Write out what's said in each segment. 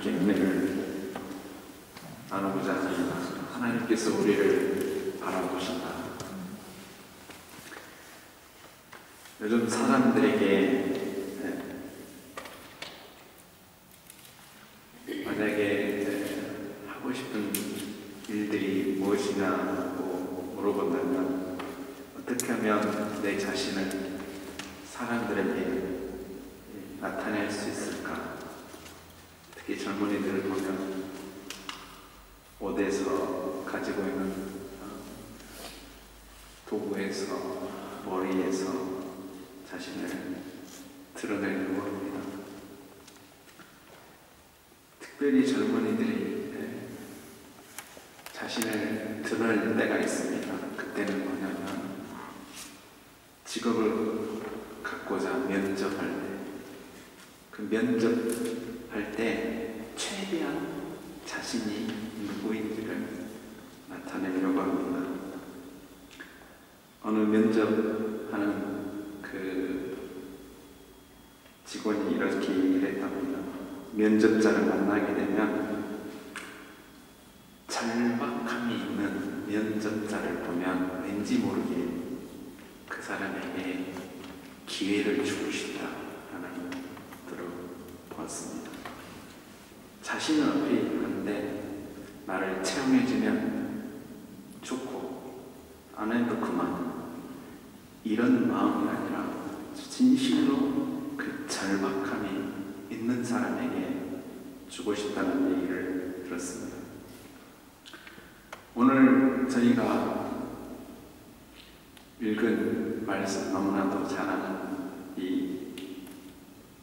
함께 은혜를 나누고자 합니다. 하나님께서 우리를 바라보신다. 요즘 사람들에게 만약에 하고 싶은 일들이 무엇이냐고 물어본다면 어떻게 하면 내 자신을 사람들에게 나타낼 수 있을까? 특히 젊은이들을 보면 옷에서 가지고 있는 도구에서 머리에서 자신을 드러내려고 합니다. 특별히 젊은이들이 자신을 드러낼 때가 있습니다. 그때는 뭐냐면 직업을 갖고자 면접할 때, 그 면접할 때 최대한 자신이 누구인지를 나타내려고 합니다. 어느 면접하는 그 직원이 이렇게 얘기를 했답니다. 면접자를 만나게 되면 절박함이 있는 면접자를 보면 왠지 모르게 그 사람에게 기회를 주고 싶다라는 들어보았습니다. 자신은 어필하는데 나를 채용해주면 좋고 안 해도 그만, 이런 마음이 아니라 진실로 그 절박함이 있는 사람에게 주고 싶다는 얘기를 들었습니다. 오늘 저희가 읽은 말씀, 너무나도 잘 아는 이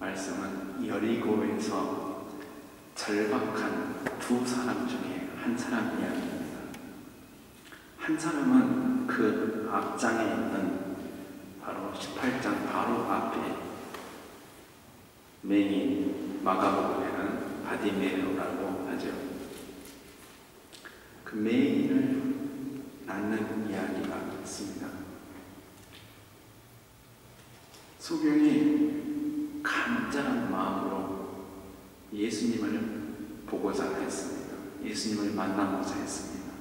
말씀은 여리고에서 절박한 두 사람 중에 한 사람 이야기입니다. 한 사람은 그 앞장에 있는 바로 18장 바로 앞에 맹인 마가복음에는 바디메오라고 하죠. 그 맹인을 낳는 이야기가 있습니다. 소경이 간절한 마음으로 예수님을 보고자 했습니다. 예수님을 만나고자 했습니다.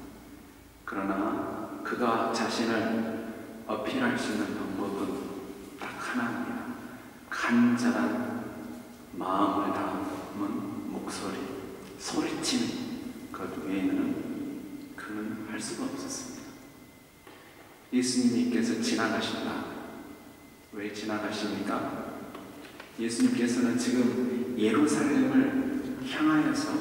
그러나 그가 자신을 어필할 수 있는 방법은 딱 하나입니다. 간절한 마음을 담은 목소리, 소리치는 것 외에는 그는 할 수가 없었습니다. 예수님께서 지나가신다. 왜 지나가십니까? 예수님께서는 지금 예루살렘을 향하여서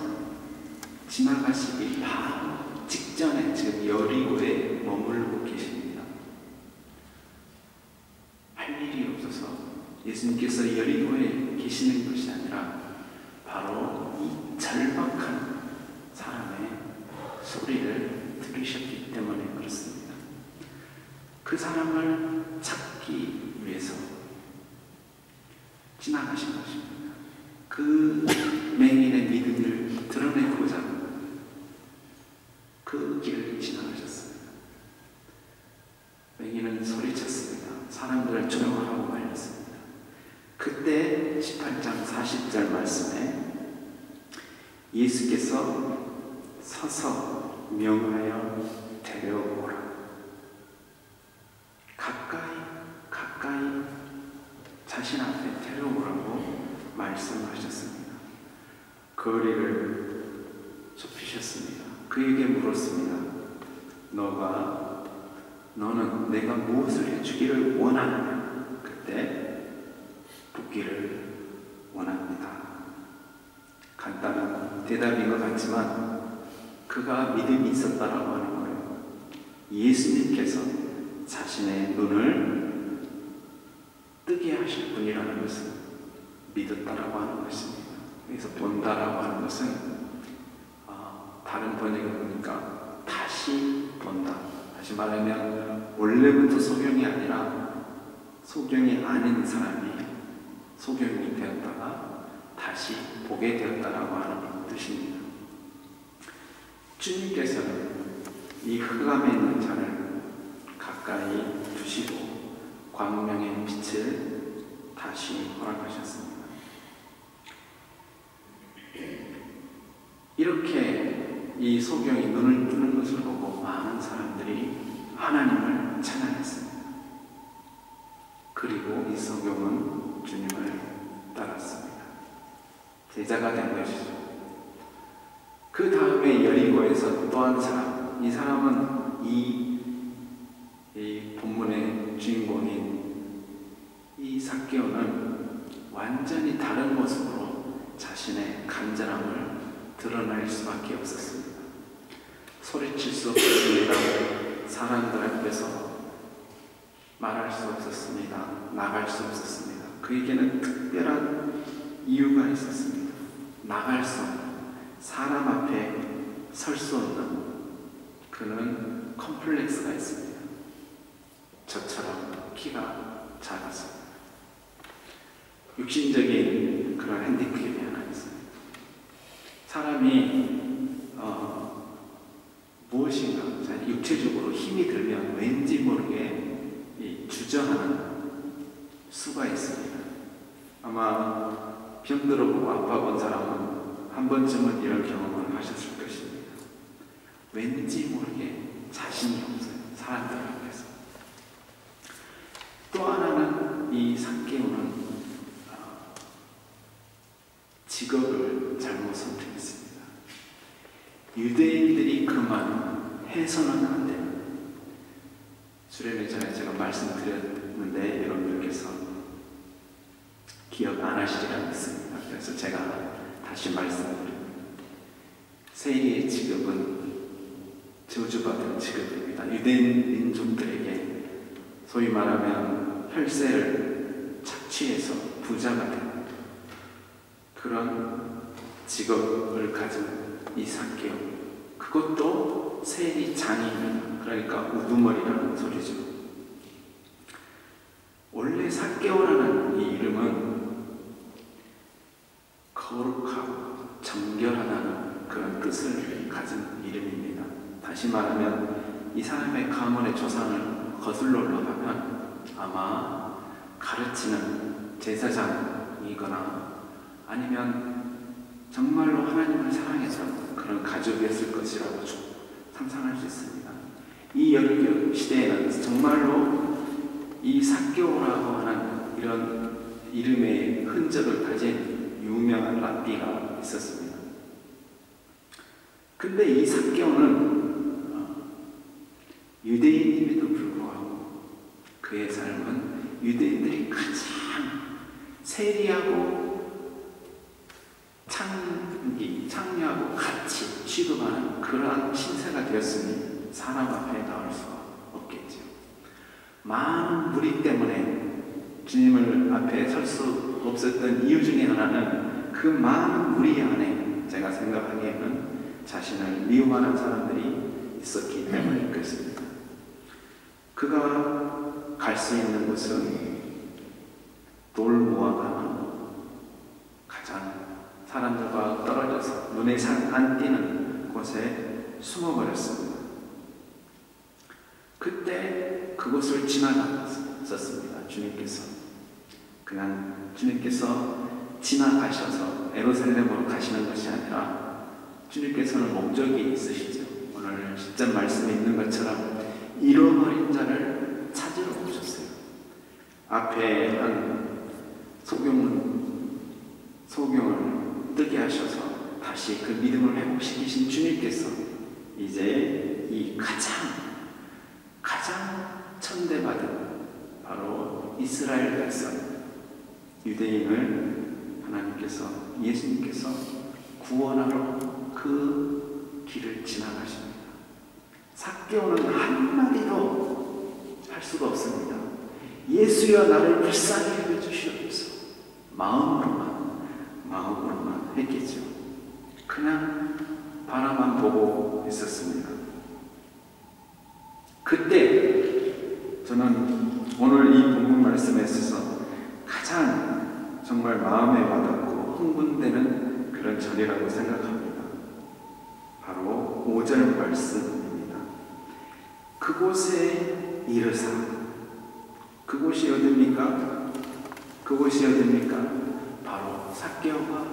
지나가시기 바로 직전에 지금 여리고에 머물고 계십니다. 할 일이 없어서 예수님께서 여리고에 계시는 것이 아니라 바로 이 절박한 사람의 소리를 들으셨기 때문에 그렇습니다. 그 사람을 찾기 위해서 지나가신 것입니다. 그 맹인의 믿음을 드러내고자 그 길을 지나가셨습니다. 맹인은 소리쳤습니다. 사람들을 조용하라고 말렸습니다. 그때 18장 40절 말씀에 예수께서 서서 명하여 데려오라. 가까이 자신 앞에 데려오라고 말씀하셨습니다. 거리를 좁히셨습니다. 그에게 물었습니다. 너는 내가 무엇을 해주기를 원하느냐? 그때 붓기를 원합니다. 간단한 대답인 것 같지만 그가 믿음이 있었다라고 하는 거예요. 예수님께서 자신의 눈을 뜨게 하실 분이라는 것은 믿었다라고 하는 것입니다. 그래서 본다라고 하는 것은 다른 번역을 보니까 다시 본다. 다시 말하면 원래부터 소경이 아니라 소경이 아닌 사람이 소경이 되었다가 다시 보게 되었다라고 하는 뜻입니다. 주님께서는 이 흑암에 있는 자를 가까이 두시고 광명의 빛을 다시 허락하셨습니다. 이렇게 이 소경이 눈을 뜨는 것을 보고 많은 사람들이 하나님을 찬양했습니다. 그리고 이 소경은 주님을 따랐습니다. 제자가 된 것이죠. 그 다음에 여리고에서 또 한 사람, 이 사람은 이 본문의 주인공인 이 삭개오는 완전히 다른 모습으로 자신의 간절함을 드러낼 수밖에 없었습니다. 소리칠 수 없었습니다. 사람들 앞에서 말할 수 없었습니다. 나갈 수 없었습니다. 그에게는 특별한 이유가 있었습니다. 나갈 수 없는, 사람 앞에 설 수 없는 그는 컴플렉스가 있습니다. 저처럼 키가 작아서 육신적인 그런 핸디캡이 하나 있습니다. 사람이 무엇인가 육체적으로 힘이 들면 왠지 모르게 주저하는 수가 있습니다. 아마 병들어보고 아파본 사람은 한 번쯤은 이런 경험을 하셨을 것입니다. 왠지 모르게 자신이 없어요. 사람들 앞에서. 또 하나는 이 삭개오는 직업을 잘못 선택했습니다. 유대인들이 그만 해서는 안 됩니다. 수련회 전에 제가 말씀드렸는데 여러분들께서 기억 안 하시리라 믿습니다. 그래서 제가 다시 말씀드립니다. 세리의 직업은 저주받은 직업입니다. 유대인 민족들에게 소위 말하면 혈세를 착취해서 부자가 된 그런 직업을 가진 이 삭개오, 그것도 세리 장인입니다. 그러니까 우두머리라는 소리죠. 원래 삭개오라는 이 이름은 거룩하고 정결하다는 그런 뜻을 가진 이름입니다. 다시 말하면 이 사람의 가문의 조상을 거슬러 올라가면 아마 가르치는 제사장이거나 아니면 정말로 하나님을 사랑했던 그런 가족이었을 것이라고 상상할 수 있습니다. 이 여리고 시대에는 정말로 이 삭개오라고 하는 이런 이름의 흔적을 가진 유명한 랍비가 있었습니다. 근데 이 삭개오는 유대인임에도 불구하고 그의 삶은 유대인들이 가장 세리하고 창녀하고 같이 취급하는 그러한 신세가 되었으니 사람 앞에 나올 수가 없겠죠. 많은 무리 때문에 주님을 앞에 설 수 없었던 이유 중에 하나는 그 많은 무리 안에 제가 생각하기에는 자신을 미워하는 사람들이 있었기 때문일 것입니다. 그가 갈 수 있는 곳은 돌무화과는 가장 사람들과 떨어져서 눈에 안 띄는 곳에 숨어버렸습니다. 그때 그곳을 지나갔었습니다. 주님께서 그냥 주님께서 지나가셔서 예루살렘으로 가시는 것이 아니라 주님께서는 목적이 있으시죠. 오늘 10절 말씀에 있는 것처럼 잃어버린 자를 찾으러 오셨어요. 앞에 한 소경을 뜨게 하셔서 다시 그 믿음을 회복시키신 주님께서 이제 이 가장 천대받은 바로 이스라엘 백성 유대인을 하나님께서 예수님께서 구원하러 그 길을 지나가십니다. 삭개오는 한마디도 할 수가 없습니다. 예수여 나를 불쌍히 여겨주시옵소서. 마음으로만 했겠죠. 그냥 바라만 보고 있었습니다. 그때 저는 오늘 이 본문 말씀에 있어서 가장 정말 마음에 와닿고 흥분되는 그런 절이라고 생각합니다. 바로 5절 말씀입니다. 그곳에 이르사, 그곳이 어딥니까? 그곳이 어딥니까? 바로 삭개오가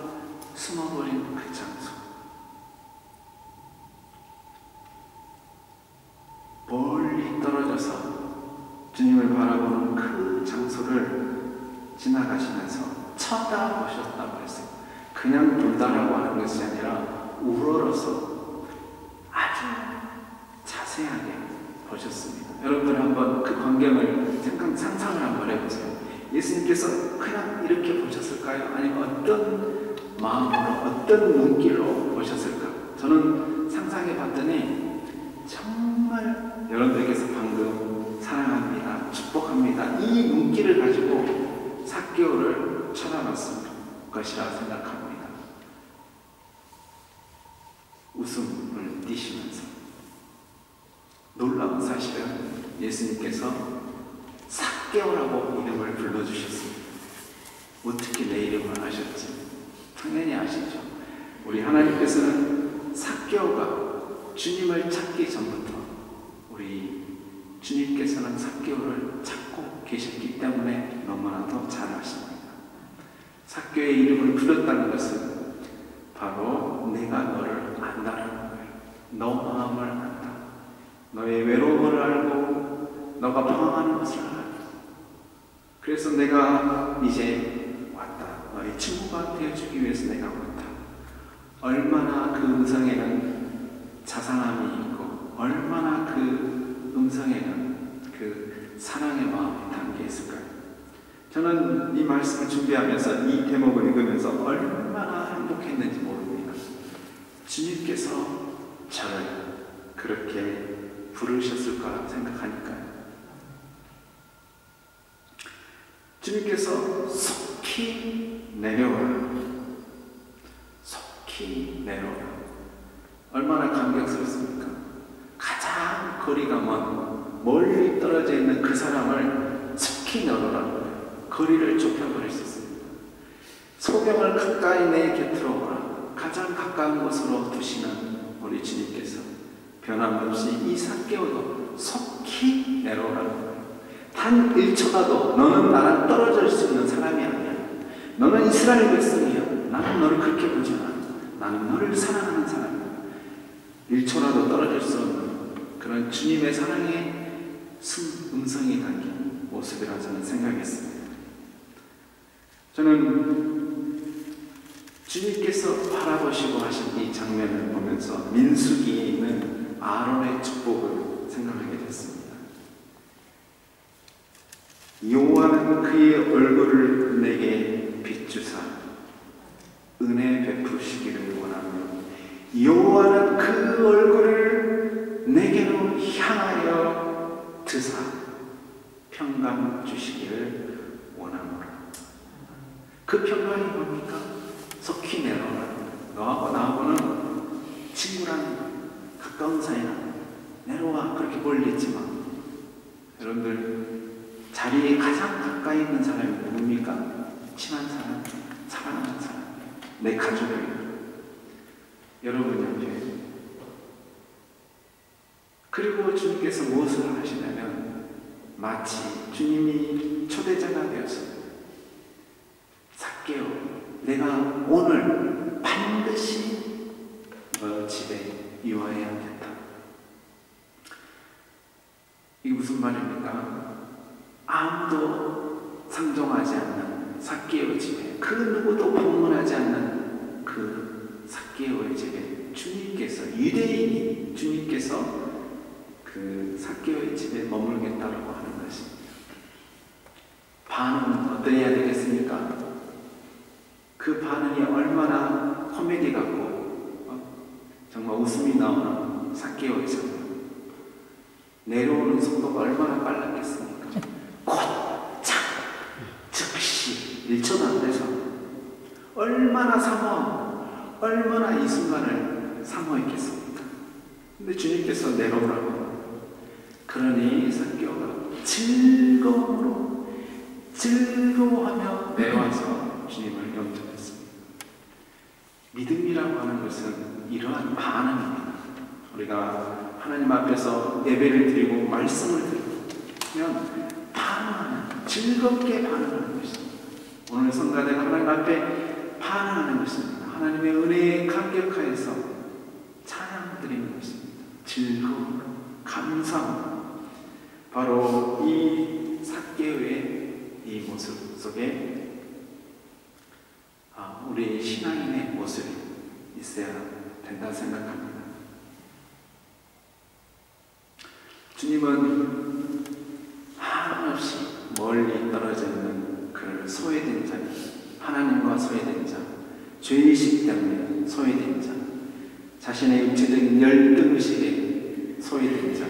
숨어버린 그 장소. 내려서 주님을 바라보는 그 장소를 지나가시면서 쳐다보셨다고 했어요. 그냥 본다라고 하는 것이 아니라 우러러서 아주 자세하게 보셨습니다. 여러분들 한번 그 광경을 상상을 한번 해보세요. 예수님께서 그냥 이렇게 보셨을까요? 아니면 어떤 마음으로, 어떤 눈길로 보셨을까? 저는 상상해 봤더니 정말 여러분들께서 방금 사랑합니다, 축복합니다, 이 눈길을 가지고 삭개오를 쳐다봤을 것이라 생각합니다. 웃음을 띠시면서. 놀라운 사실은 예수님께서 삭개오라고 이름을 불러주셨습니다. 어떻게 내 이름을 아셨지? 당연히 아시죠. 우리 하나님께서는 삭개오가 주님을 찾기 전부터 우리 주님께서는 삭개오를 찾고 계셨기 때문에 너무나도 잘 아십니다. 삭개오의 이름을 불렀다는 것은 바로 내가 너를 안다는 거예요. 너 마음을 안다. 너의 외로움을 알고 너가 방황하는 것을 알고, 그래서 내가 이제 왔다. 너의 친구가 되어주기 위해서 내가 왔다. 얼마나 그 음성에는 자상함이 있고 얼마나 그 음성에는 그 사랑의 마음이 담겨 있을까요? 저는 이 말씀을 준비하면서 이 대목을 읽으면서 얼마나 행복했는지 모릅니다. 주님께서 저를 그렇게 부르셨을 거라 생각하니까요. 주님께서 속히 내려오라. 속히 내려오라. 얼마나 감격스럽습니까? 가장 거리가 먼 멀리 떨어져 있는 그 사람을 속히 내려오라. 거리를 좁혀버릴 수 있습니다. 소경을 가까이 내 곁으로 오라. 가장 가까운 곳으로 두시는 우리 주님께서 변함없이 이 삭개오도 속히 내려오라. 단 1초라도 너는 나랑 떨어질 수 있는 사람이 아니야. 너는 이스라엘 백성이야. 나는 너를 그렇게 보지 않아. 나는 너를 사랑하는 사람이야. 1초라도 떨어질 수 없는 그런 주님의 사랑의 음성이 담긴 모습이라 저는 생각했습니다. 저는 주님께서 바라보시고 하신 이 장면을 보면서 민수기에 있는 아론의 축복을 생각하게 됐습니다. 여호와는 그의 얼굴을 내게 비추사 은혜 베푸시기를 원하며 여호와는 그 얼굴을 내게로 향하여 드사 평강 주시기를 원하노라. 그 평강이 뭡니까? 속히 내려오라. 너하고 나하고는 친구랑 가까운 사이나 내려와 그렇게 멀리 있지만 여러분들 자리에 가장 가까이 있는 사람이 누굽니까? 친한 사람, 사랑하는 사람, 내 가족이에요. 여러분 옆에. 그리고 주님께서 무엇을 하시냐면 마치 주님이 초대자가 되어서 삭개오, 내가 오늘 반드시 너 집에 이와야겠다. 이게 무슨 말입니까? 아무도 상종하지 않는 삭개오 집에, 그 누구도 방문하지 않는 그 삭개오의 집에 주님께서, 유대인이 주님께서 그 삭개오의 집에 머물겠다라고 하는 것입니다. 반응은 어떠해야 되겠습니까? 그 반응이 얼마나 코미디 같고 정말 웃음이 나오는 삭개오에서 내려오는 속도가 얼마나 빨랐겠습니까? 곧장 즉시 1초도 안 돼서 얼마나 얼마나 이 순간을 사모했겠습니까? 근데 주님께서 내려오라고. 그러니 삭개오가 즐거워하며 내려와서 주님을 영접했습니다. 믿음이라고 하는 것은 이러한 반응입니다. 우리가 하나님 앞에서 예배를 드리고 말씀을 드리면 반응하는, 즐겁게 반응하는 것입니다. 오늘 성가대가 하나님 앞에 반응하는 것입니다. 하나님의 은혜에 감격하여서 찬양 드리는 것입니다. 즐거움, 감사함. 바로 이 삭개오의 이 모습 속에 우리 신앙인의 모습이 있어야 된다 생각합니다. 주님은 한없이 멀리 떨어져 있는 그 소외된 자, 하나님과 소외된 자, 죄의식 때문에 소외된 자, 자신의 육체적인 열등의식에 소외된 자,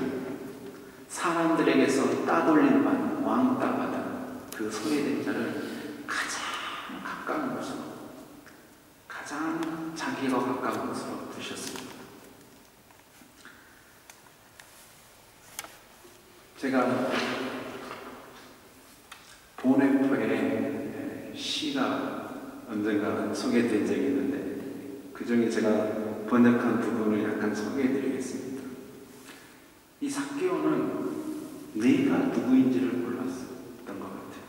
사람들에게서 따돌림 받는 왕따 받은 그 소외된 자를 가장 가까운 곳으로, 가장 자기가 가까운 곳으로 두셨습니다. 제가 보네포의 시가 언젠가 소개된 적이 있는데 그 중에 제가 번역한 부분을 약간 소개해드리겠습니다. 이 삭개오는 내가 누구인지를 몰랐었던 것 같아요.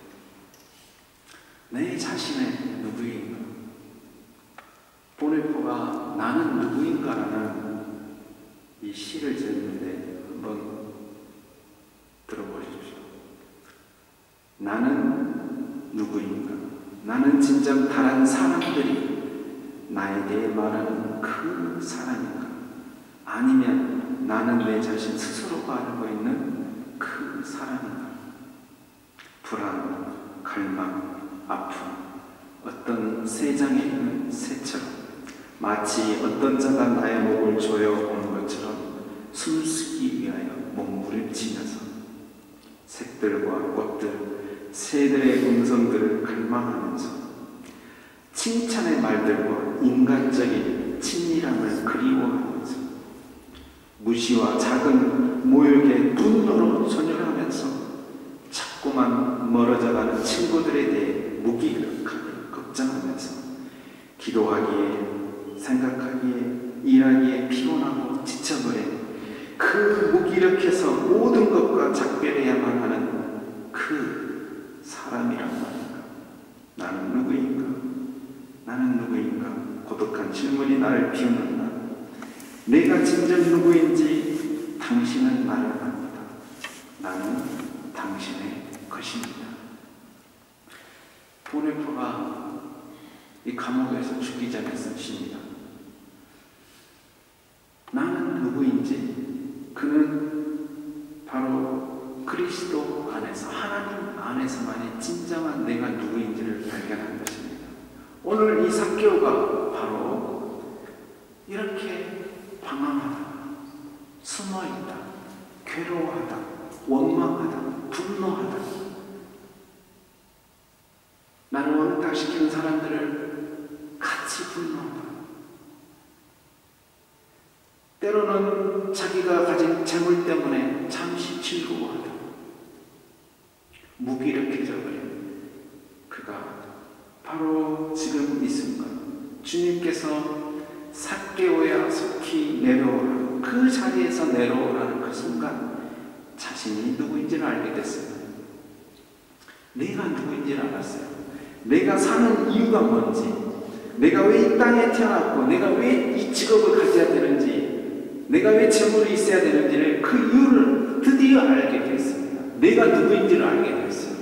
내 자신의 누구인가. 보네포가 나는 누구인가라는 이 시를 지었는데 한번 들어보십시오. 나는 누구인가? 나는 진정 다른 사람들이 나에 대해 말하는 그 사람인가? 아니면 나는 내 자신 스스로가 알고 있는 그 사람인가? 불안, 갈망, 아픔, 어떤 새장에 있는 새처럼 마치 어떤 자가 나의 목을 조여오는 것처럼 숨쉬기 위하여 몸부림치면서 색들과 꽃들, 새들의 음성들을 갈망하면서 칭찬의 말들과 인간적인 친밀함을 그리워하면서 무시와 작은 모욕에 분노로 전율하면서 자꾸만 멀어져가는 친구들에 대해 무기력하게 걱정하면서 기도하기에, 생각하기에, 일하기에 피곤하고 지쳐버린 그 무기력해서 모든 것과 작별해야만 하는 그 사람이란 말인가? 나는 누구인가? 나는 누구인가? 고독한 질문이 나를 비우는다. 내가 진정 누구인지 당신은 나를 압니다. 나는 당신의 것입니다. 보네포가 이 감옥에서 죽기 전에 쓴 시입니다. 나는 누구인지 그는 바로 그리스도 안에서, 하나님 안에서만이 진정한 내가 누구인지를 발견한 것입니다. 오늘 이 삭개오가 바로 이렇게 방황하다, 숨어있다, 괴로워하다, 원망하다, 분노하다, 나를 원탁시키는 사람들을 같이 분노하다, 때로는 자기가 가진 재물 때문에 잠시 즐거워하다, 무기력해져 버린 그가 바로 지금 이 순간 주님께서 삭개오야 속히 내려오라, 그 자리에서 내려오라는 그 순간 자신이 누구인지를 알게 됐습니다. 내가 누구인지를 알았어요. 내가 사는 이유가 뭔지, 내가 왜 이 땅에 태어났고, 내가 왜 이 직업을 가져야 되는지, 내가 왜 재물이 있어야 되는지를 그 이유를 드디어 알게 되었습니다. 내가 누구인지를 알게 되었어요.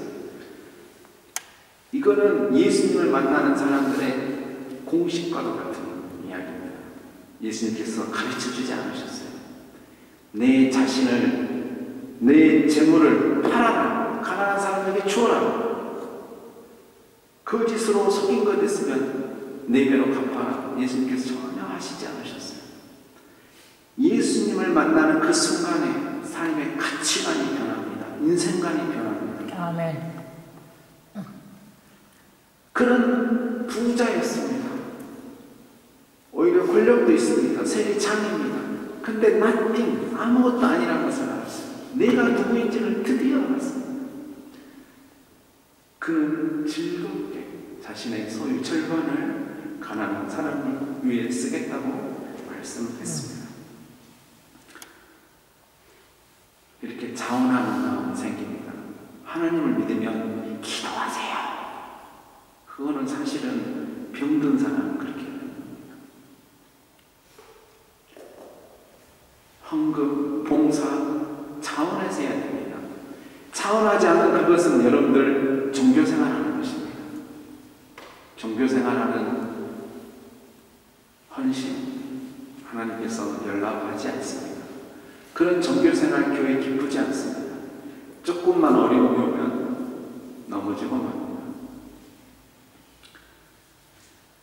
이거는 예수님을 만나는 사람들의 공식과도 같은 이야기입니다. 예수님께서 가르쳐주지 않으셨어요. 내 자신을, 내 재물을 팔아라, 가난한 사람에게 주어라, 거짓으로 속인 것 있으면 네 배로 갚아라. 예수님께서 전혀 하시지 않으셨어요. 예수님을 만나는 그 순간에 삶의 가치관이 변합니다. 인생관이 변합니다. 아멘. 그런 부자였습니다. 오히려 권력도 있습니다. 세리장입니다. 근데 nothing, 아무것도 아니라는 것을 알았어요. 내가 누구인지를 드디어 알았습니다. 그는 즐겁게 자신의 소유 절반을 가난한 사람을 위해 쓰겠다고 말씀했습니다. 이렇게 자원하는 마음이 생깁니다. 하나님을 믿으면 기도하세요. 그거는 사실은 병든 사람은 그렇게 합니다. 헌금, 봉사, 자원해서 해야 됩니다. 사원하지 않은 그것은 여러분들 종교생활하는 것입니다. 종교생활하는 헌신, 하나님께서 연락하지 않습니다. 그런 종교생활 교회 기쁘지 않습니다. 조금만 어려움이 오면 넘어지고 맙니다.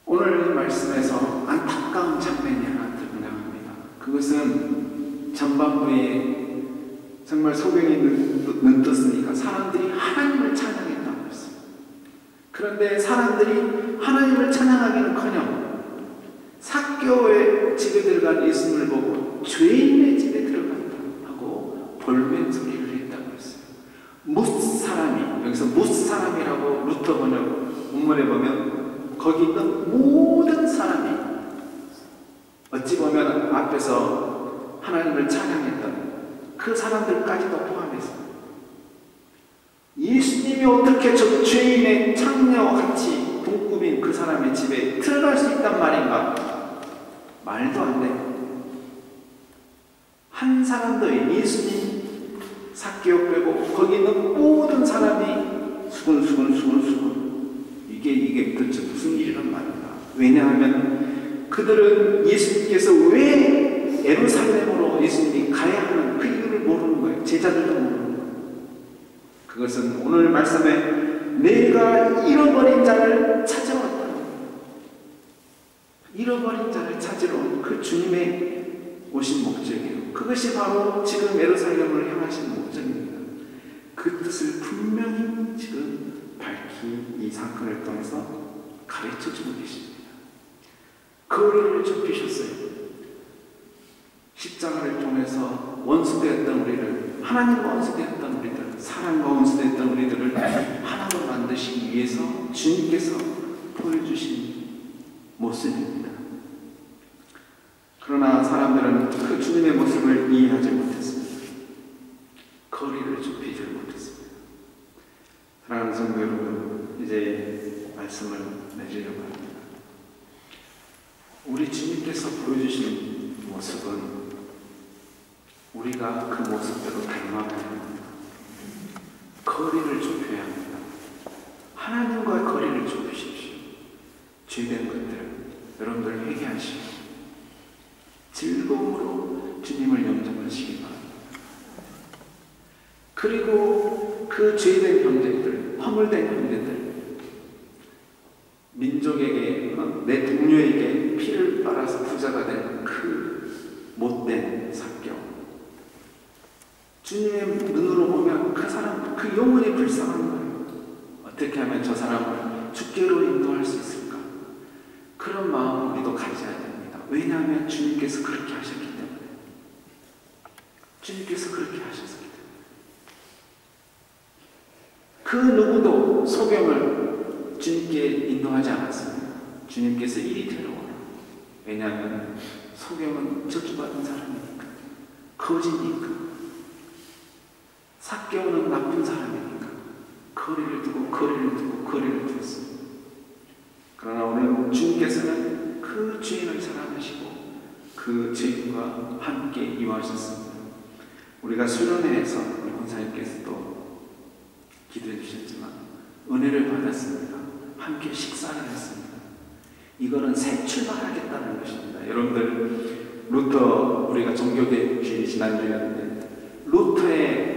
오늘 말씀에서 안타까운 장면이 하나 등장합니다. 그것은 전반부에 정말 소경이 눈떴으니까 사람들이 하나님을 찬양했다고 했어요. 그런데 사람들이 하나님을 찬양하기는커녕 삭개오의 집에 들어간 예수님을 보고 죄인의 집에 들어간다 하고 볼멘 소리를 했다고 했어요. 뭇사람이, 여기서 뭇사람이라고 루터 번역 문문에 보면 거기 있는 모든 사람이 어찌 보면 앞에서 하나님을 찬양했던 그 사람들까지도 포함해서 예수님이 어떻게 저 죄인의 창녀와 같이 동급인 그 사람의 집에 들어갈 수 있단 말인가? 말도 안 돼. 한 사람도 예수님 삭개오 빼고 거기 있는 모든 사람이 수근수근 이게 도대체 무슨 일이란 말인가? 왜냐하면 그들은 예수님께서 왜 예루살렘으로 예수님이 가야 하는 그 이유를 모르는 거예요. 제자들도 모르는 거예요. 그것은 오늘 말씀에 내가 잃어버린 자를 찾아왔다. 잃어버린 자를 찾으러 온 그 주님의 오신 목적이에요. 그것이 바로 지금 예루살렘을 향하신 목적입니다. 그 뜻을 분명히 지금 밝히 이 사건을 통해서 가르쳐주고 계십니다. 거리를 좁히셨어요. 십자가를 통해서 원수되었던 우리를, 하나님과 원수되었던 우리들, 사랑과 원수되었던 우리들을 하나로 만드시기 위해서 주님께서 보여주신 모습입니다. 그러나 사람들은 그 주님의 모습을 이해하지 못했습니다. 거리를 좁히지 못했습니다. 사랑하는 성도 여러분, 이제 말씀을 내리려고 합니다. 우리 주님께서 보여주신 모습은 우리가 그 모습대로 닮아가야 합니다. 거리를 좁혀야 합니다. 하나님과 거리를 좁히십시오. 죄된 것들 여러분들 회개하시고 즐거움으로 주님을 영접하시기 바랍니다. 그리고 그 죄된 형제들, 허물된 형제들, 민족에게, 내 동료에게 피를 빨아서 부자가 된 그 못된 삭개오, 주님의 눈으로 보면 그 사람, 그 영혼이 불쌍한 거예요. 어떻게 하면 저 사람을 주께로 인도할 수 있을까? 그런 마음을 우리도 가져야 됩니다. 왜냐하면 주님께서 그렇게 하셨기 때문에. 주님께서 그렇게 하셨기 때문에. 그 누구도 소경을 주님께 인도하지 않았습니다. 주님께서 이리 데려오라. 왜냐하면 소경은 저주받은 사람이니까, 거지니까, 삭개오는 나쁜 사람이니까 거리를 두고 두었습니다. 그러나 오늘 주님께서는 그 죄인을 사랑하시고 그 죄인과 함께 이와하셨습니다. 우리가 수련회에서 권사님께서도 기도해 주셨지만 은혜를 받았습니다. 함께 식사를 했습니다. 이거는 새 출발하겠다는 것입니다. 여러분들, 루터, 우리가 종교계 주일 지난주였는데 루터의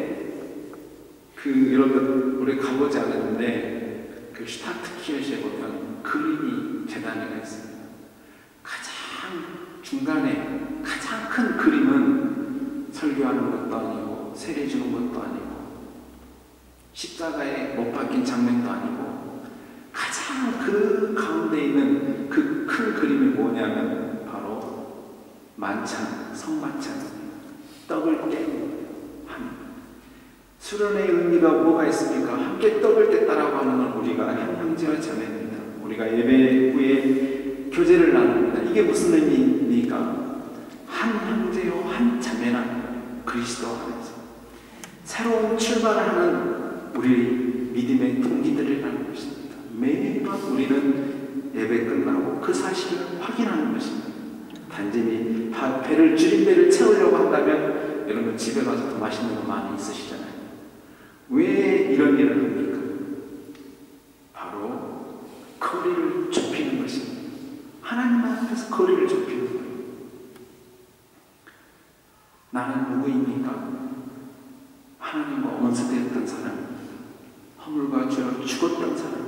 여러분 우리 가보지 않았는데 그 슈타트키엇에 보면 그림이 재단이가 있습니다. 가장 중간에 가장 큰 그림은 설교하는 것도 아니고 세례 주는 것도 아니고 십자가에 못 박힌 장면도 아니고 가장 그 가운데 있는 그 큰 그림이 뭐냐면 바로 만찬, 성만찬입니다. 떡을 깨는 함. 수련의 의미가 뭐가 있습니까? 함께 떡을 뗐다라고 하는 건 우리가 한 형제와 자매입니다. 우리가 예배 후에 교제를 나눕니다. 이게 무슨 의미입니까? 한 형제요 한 자매나 그리스도 안에서 새로운 출발을 하는 우리 믿음의 동기들이라는 것입니다. 매번 우리는 예배 끝나고 그 사실을 확인하는 것입니다. 단지 배를 줄인 배를 채우려고 한다면 여러분 집에 가서 더 맛있는 거 많이 있으시잖아요. 왜 좁히는 거예요. 나는 누구입니까? 하나님과 원수되었던 사람, 허물과 죄로 죽었던 사람,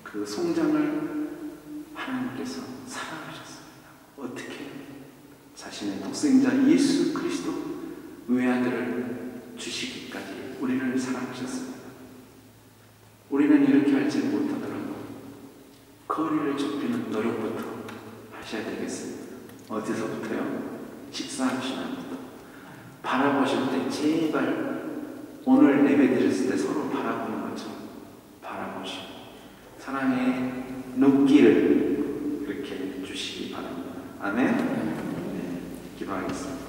그 송장을 하나님께서 사랑하셨습니다. 어떻게? 자신의 독생자 예수 그리스도 외아들을 주시기까지 우리를 사랑하셨습니다. 우리는 이렇게 할지 못하더라도 거리를 좁히는 노력부터 하셔야 되겠습니다. 어디서부터요? 식사하시면부터. 바라보실 때 제발 오늘 예배 드렸을 때 서로 바라보는 것처럼 바라보시고 사랑의 눈길을 그렇게 주시기 바랍니다. 아멘. 네, 기도하겠습니다.